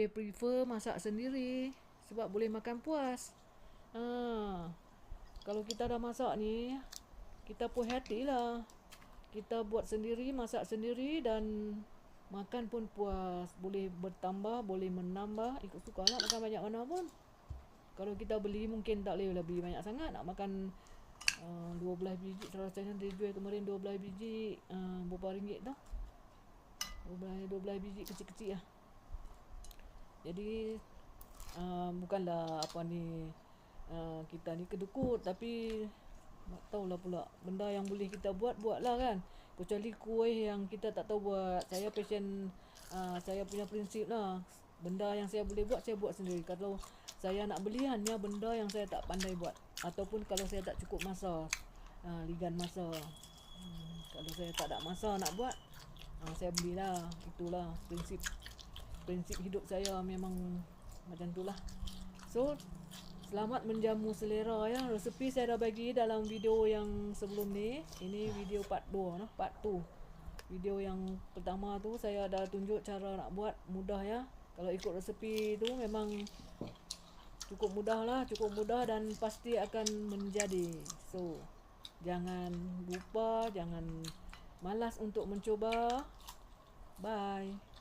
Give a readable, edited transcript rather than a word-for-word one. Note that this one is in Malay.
lebih prefer masak sendiri sebab boleh makan puas. Kalau kita dah masak ni, kita puas hatilah. Kita buat sendiri, masak sendiri dan makan pun puas. Boleh bertambah, boleh menambah, ikut suka nak makan banyak mana pun. Kalau kita beli mungkin tak boleh lebih banyak sangat. Nak makan 12 biji, rasanya dia jual kemarin 12 biji berapa ringgit tau. 12 biji kecil-kecil lah. Jadi bukanlah apa ni kita ni kedekut, tapi tak tahulah pula benda yang boleh kita buatlah kan. Kecuali kuih yang kita tak tahu buat. Saya passion, saya punya prinsip lah. Benda yang saya boleh buat, saya buat sendiri. Kalau saya nak beli hanya benda yang saya tak pandai buat, ataupun kalau saya tak cukup masa, ligan masa. Kalau saya tak ada masa nak buat, saya belilah. Itulah prinsip hidup saya, memang macam itulah. So selamat menjamu selera ya. Resepi saya dah bagi dalam video yang sebelum ni. Ini video part 2 part 2. Video yang pertama tu saya dah tunjuk cara nak buat, mudah ya. Kalau ikut resepi tu memang cukup mudah dan pasti akan menjadi. So jangan lupa, jangan malas untuk mencuba. Bye.